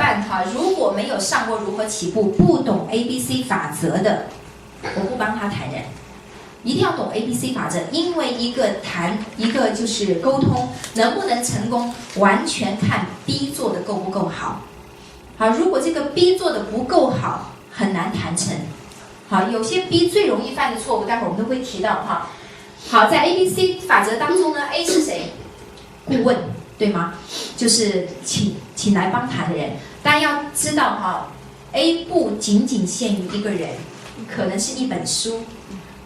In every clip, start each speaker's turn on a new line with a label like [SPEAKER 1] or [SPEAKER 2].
[SPEAKER 1] 伴哈，如果没有上过如何起步，不懂 ABC 法则的，我不帮他谈人。一定要懂 ABC 法则，因为一个就是沟通能不能成功，完全看 B 做的够不够好。好，如果这个 B 做的不够好，很难谈成。好，有些 B 最容易犯的错误，待会儿我们都会提到哈。好，在 ABC 法则当中呢 ，A 是谁？顾问，对吗？就是请来帮谈的人。大家要知道哈 ，A 不仅仅限于一个人，可能是一本书。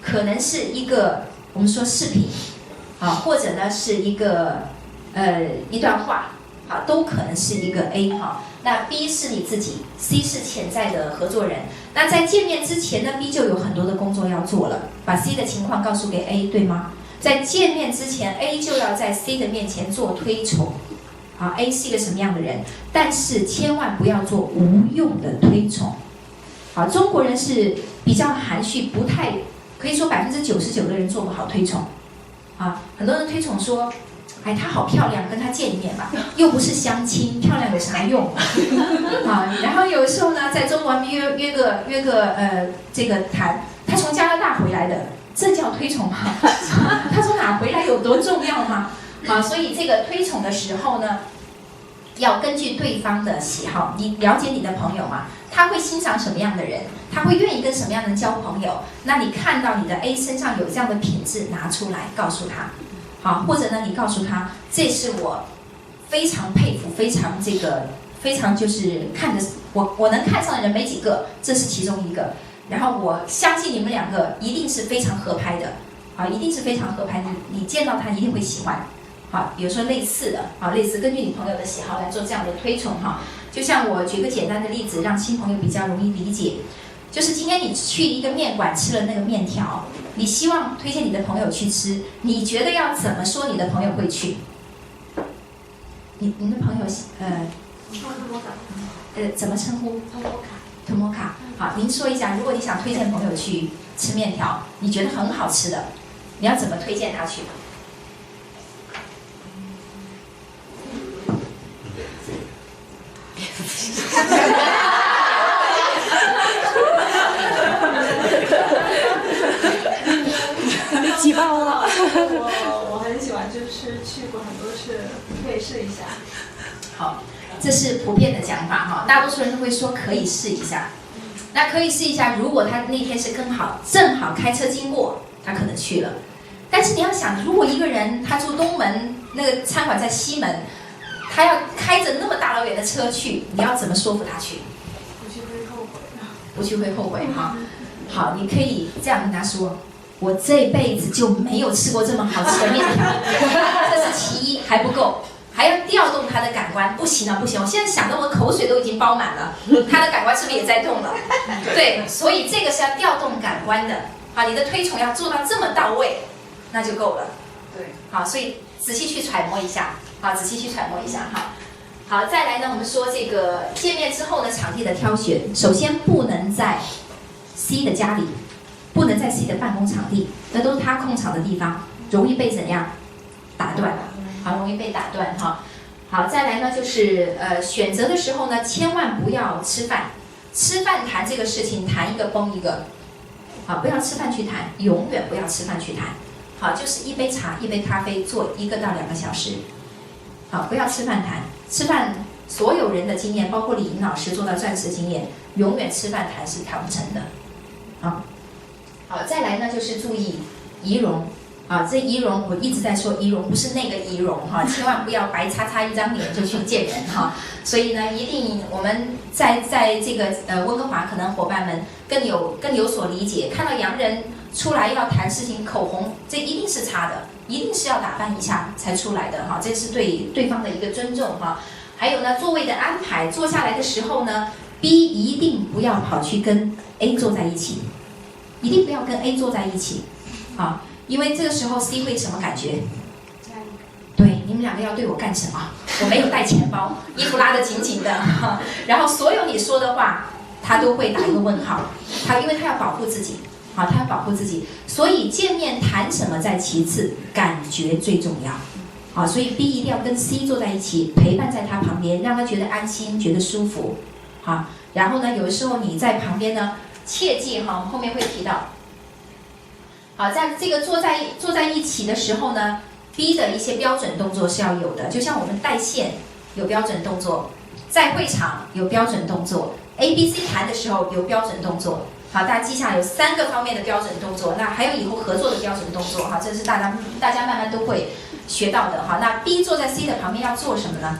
[SPEAKER 1] 可能是一个我们说视频，或者呢是一个一段话，都可能是一个 A 哈。那 B 是你自己 ，C 是潜在的合作人。那在见面之前呢 ，B 就有很多的工作要做了，把 C 的情况告诉给 A， 对吗？在见面之前 ，A 就要在 C 的面前做推崇。好 ，A 是一个什么样的人？但是千万不要做无用的推崇。好，中国人是比较含蓄，不太。可以说99%的人做不好推崇，很多人推崇说，哎，她好漂亮，跟她见一面吧，又不是相亲，漂亮有啥用然后有时候呢，在中国约个这个谈，他从加拿大回来的，这叫推崇吗？他从哪回来有多重要吗？所以这个推崇的时候呢，要根据对方的喜好，你了解你的朋友嘛？他会欣赏什么样的人？他会愿意跟什么样的人交朋友？那你看到你的 A 身上有这样的品质，拿出来告诉他，好，或者呢，你告诉他，这是我非常佩服、非常就是看着我能看上的人没几个，这是其中一个。然后我相信你们两个一定是非常合拍的，一定是非常合拍的。你见到他一定会喜欢。好，比如说类似的，类似根据你朋友的喜好来做这样的推崇哈。就像我举个简单的例子，让新朋友比较容易理解，就是今天你去一个面馆吃了那个面条，你希望推荐你的朋友去吃，你觉得要怎么说你的朋友会去？你的朋友怎么称呼？托摩卡。好，您说一下，如果你想推荐朋友去吃面条，你觉得很好吃的，你要怎么推荐他去？
[SPEAKER 2] 你挤爆了！
[SPEAKER 3] 我很喜欢，就是去过很多次，可以试一下。
[SPEAKER 1] 好，这是普遍的讲法哈，大多数人都会说可以试一下。那可以试一下，如果他那天是正好开车经过，他可能去了。但是你要想，如果一个人他住东门，那个餐馆在西门，他要开着那么大老远的车去，你要怎么说服他去？
[SPEAKER 3] 不去会后悔。
[SPEAKER 1] 不去会后悔哈。好，你可以这样跟他说：我这辈子就没有吃过这么好吃的面条，这是其一，还不够，还要调动他的感官。不行了，不行，我现在想到我口水都已经包满了，他的感官是不是也在动了？对，所以这个是要调动感官的。你的推崇要做到这么到位，那就够了。
[SPEAKER 3] 对，
[SPEAKER 1] 好，所以仔细去揣摩一下，仔细去揣摩一下哈。好，再来呢，我们说这个见面之后呢，场地的挑选，首先不能在 C 的家里，不能在 C 的办公场地，那都是他控场的地方，容易被怎样打断？好，容易被打断哈。好，再来呢，就是选择的时候呢，千万不要吃饭，吃饭谈这个事情，谈一个崩一个。好，不要吃饭去谈，永远不要吃饭去谈。好，就是一杯茶、一杯咖啡，做1个到2个小时。好，不要吃饭谈，吃饭所有人的经验，包括李莹老师做到钻石经验，永远吃饭谈是谈不成的。好，再来呢就是注意仪容。这仪容我一直在说仪容，不是那个仪容哈，千万不要白擦擦一张脸就去见人哈。所以呢，一定我们在这个温哥华，可能伙伴们更有所理解。看到洋人出来要谈事情，口红这一定是擦的，一定是要打扮一下才出来的哈，这是对对方的一个尊重哈。还有呢，座位的安排，坐下来的时候呢 ，B 一定不要跑去跟 A 坐在一起，一定不要跟 A 坐在一起，因为这个时候 C 会什么感觉？对，你们两个要对我干什么？我没有带钱包，衣服拉得紧紧的，然后所有你说的话，他都会打一个问号。因为他要保护自己，他要保护自己，所以见面谈什么在其次，感觉最重要。啊，所以 B 一定要跟 C 坐在一起，陪伴在他旁边，让他觉得安心，觉得舒服，好。然后呢，有的时候你在旁边呢，切记哈，我们后面会提到。好，在这个坐在一起的时候呢 ，B 的一些标准动作是要有的，就像我们带线有标准动作，在会场有标准动作 ，ABC 谈的时候有标准动作。好，大家记下有3个方面的标准动作，那还有以后合作的标准动作哈，这是大家慢慢都会学到的哈。那 B 坐在 C 的旁边要做什么呢？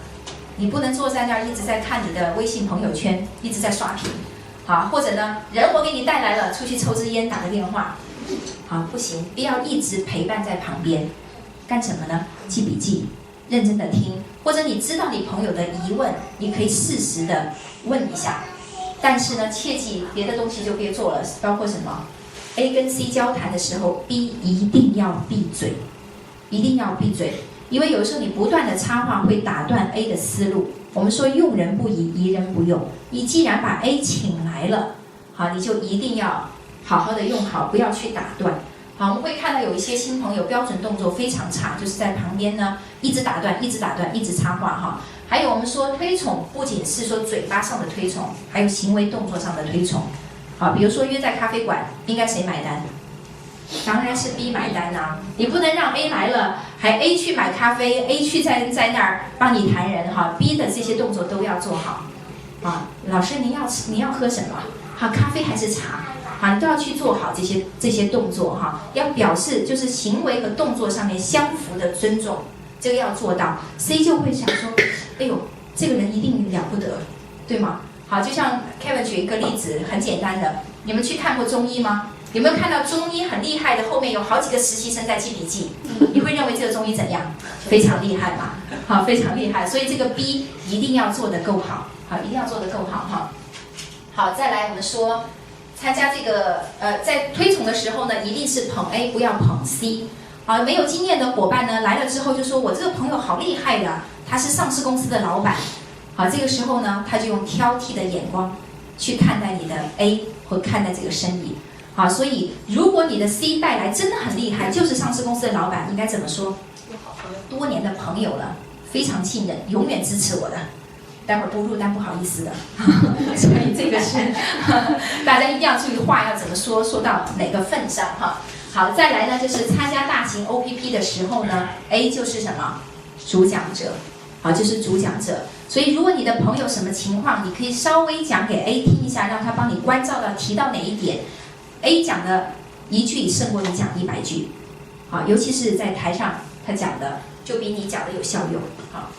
[SPEAKER 1] 你不能坐在那儿一直在看你的微信朋友圈，一直在刷屏，好，或者呢，人我给你带来了，出去抽支烟，打个电话，好，不行，必要一直陪伴在旁边，干什么呢？记笔记，认真的听，或者你知道你朋友的疑问，你可以适时的问一下。但是呢，切记别的东西就别做了，包括什么 ？A 跟 C 交谈的时候 ，B 一定要闭嘴，一定要闭嘴，因为有时候你不断的插话会打断 A 的思路。我们说用人不疑，疑人不用。你既然把 A 请来了，好，你就一定要好好的用好，不要去打断。好，我们会看到有一些新朋友标准动作非常差，就是在旁边呢一直打断，一直打断，一直插话哈。还有我们说推崇，不仅是说嘴巴上的推崇，还有行为动作上的推崇。好，比如说约在咖啡馆，应该谁买单？当然是 B 买单呐、你不能让 A 来了，还 A 去买咖啡 ，A 去在那儿帮你谈人哈。B 的这些动作都要做好。啊，老师您要喝什么？好，咖啡还是茶？好，你都要去做好这些动作哈，要表示就是行为和动作上面相符的尊重，这个要做到。C 就会想说，哎呦，这个人一定了不得，对吗？好，就像 Kevin 举一个例子，很简单的，你们去看过中医吗？有没有看到中医很厉害的，后面有好几个实习生在记笔记？你会认为这个中医怎样？非常厉害嘛，好，非常厉害。所以这个 B 一定要做得够好，好，一定要做得够好哈。好，再来我们说。参加这个在推崇的时候呢，一定是捧 A， 不要捧 C。啊，没有经验的伙伴呢来了之后就说：“我这个朋友好厉害的，他是上市公司的老板。”好，这个时候呢，他就用挑剔的眼光去看待你的 A 或看待这个生意。好，所以如果你的 C 带来真的很厉害，就是上市公司的老板，应该怎么说？有好朋友，多年的朋友了，非常信任，永远支持我的。待会儿不入单不好意思的，所以这个是大家一定要注意话要怎么说，说到哪个份上哈。好，再来呢就是参加大型 OPP 的时候呢 ，A 就是什么主讲者，好，就是主讲者。所以如果你的朋友什么情况，你可以稍微讲给 A 听一下，让他帮你关照到提到哪一点。A 讲的一句胜过你讲100句，好，尤其是在台上他讲的就比你讲的有效用，好。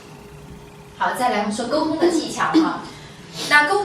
[SPEAKER 1] 好，再来我们说沟通的技巧哈。那沟